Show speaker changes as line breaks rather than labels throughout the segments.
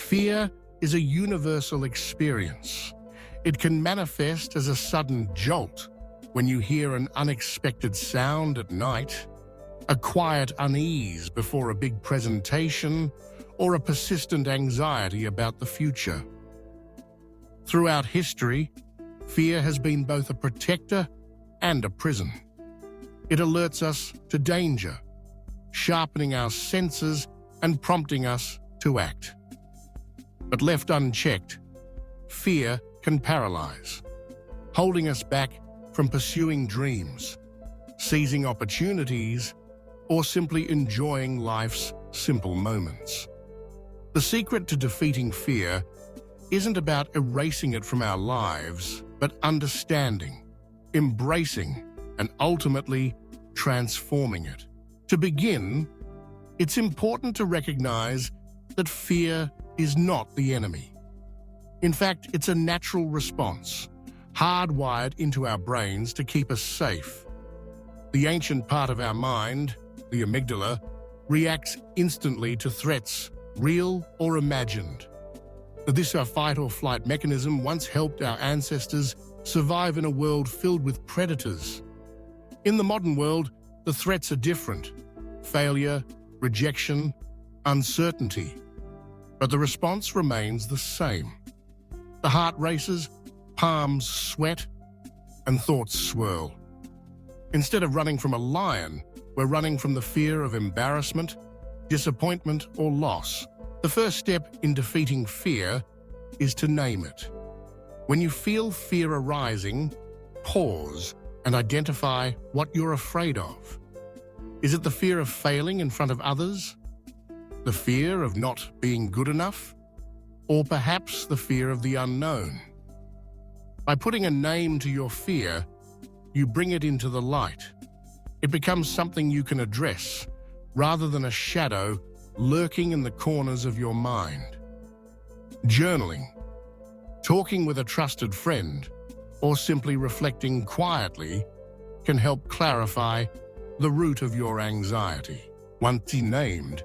Fear is a universal experience. It can manifest as a sudden jolt when you hear an unexpected sound at night, a quiet unease before a big presentation, or a persistent anxiety about the future. Throughout history, fear has been both a protector and a prison. It alerts us to danger, sharpening our senses and prompting us to act. But left unchecked, fear can paralyze, holding us back from pursuing dreams, seizing opportunities, or simply enjoying life's simple moments. The secret to defeating fear isn't about erasing it from our lives, but understanding, embracing, and ultimately transforming it. To begin, it's important to recognize that fear is not the enemy. In fact, it's a natural response, hardwired into our brains to keep us safe. The ancient part of our mind, the amygdala, reacts instantly to threats, real or imagined. This fight or flight mechanism once helped our ancestors survive in a world filled with predators. In the modern world, the threats are different: failure, rejection, uncertainty. But the response remains the same. The heart races, palms sweat, and thoughts swirl. Instead of running from a lion, we're running from the fear of embarrassment, disappointment, or loss. The first step in defeating fear is to name it. When you feel fear arising, pause and identify what you're afraid of. Is it the fear of failing in front of others? The fear of not being good enough? Or perhaps the fear of the unknown? By putting a name to your fear, you bring it into the light. It becomes something you can address, rather than a shadow lurking in the corners of your mind. Journaling, talking with a trusted friend, or simply reflecting quietly can help clarify the root of your anxiety. Once named,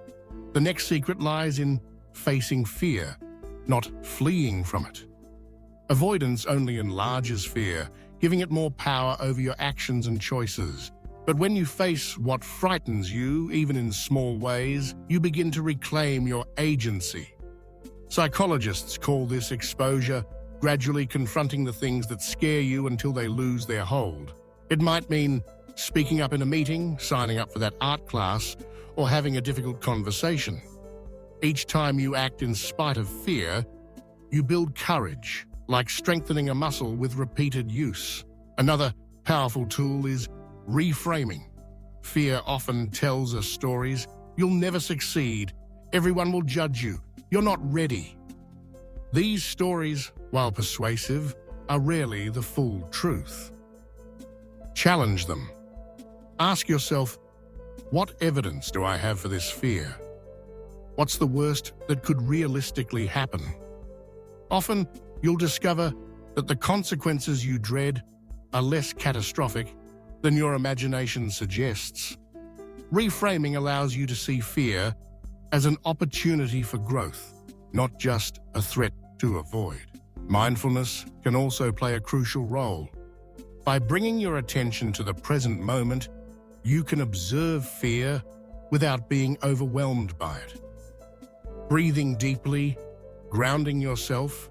the next secret lies in facing fear, not fleeing from it. Avoidance only enlarges fear, giving it more power over your actions and choices. But when you face what frightens you, even in small ways, you begin to reclaim your agency. Psychologists call this exposure, gradually confronting the things that scare you until they lose their hold. It might mean speaking up in a meeting, signing up for that art class, or having a difficult conversation. Each time you act in spite of fear, you build courage, like strengthening a muscle with repeated use. Another powerful tool is reframing. Fear often tells us stories: you'll never succeed, everyone will judge you, you're not ready. These stories, while persuasive, are rarely the full truth. Challenge them. Ask yourself, what evidence do I have for this fear? What's the worst that could realistically happen? Often, you'll discover that the consequences you dread are less catastrophic than your imagination suggests. Reframing allows you to see fear as an opportunity for growth, not just a threat to avoid. Mindfulness can also play a crucial role. By bringing your attention to the present moment, you can observe fear without being overwhelmed by it. Breathing deeply, grounding yourself,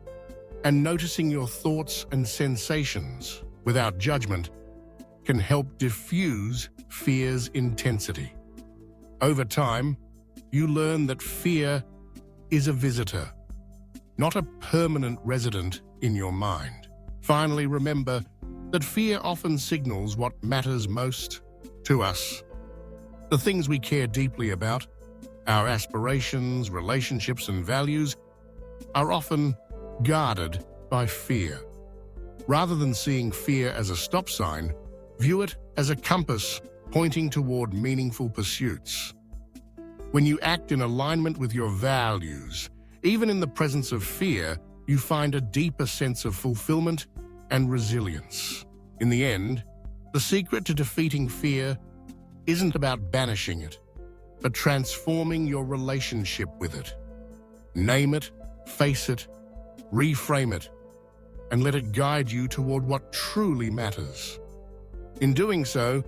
and noticing your thoughts and sensations without judgment can help diffuse fear's intensity. Over time, you learn that fear is a visitor, not a permanent resident in your mind. Finally, remember that fear often signals what matters most to us. The things we care deeply about, our aspirations, relationships, and values, are often guarded by fear. Rather than seeing fear as a stop sign, view it as a compass pointing toward meaningful pursuits. When you act in alignment with your values, even in the presence of fear, you find a deeper sense of fulfillment and resilience. In the end, the secret to defeating fear isn't about banishing it, but transforming your relationship with it. Name it, Face it, reframe it, and let it guide you toward what truly matters. In doing so,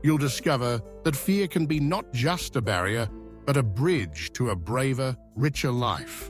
you'll discover that fear can be not just a barrier, but a bridge to a braver, richer life.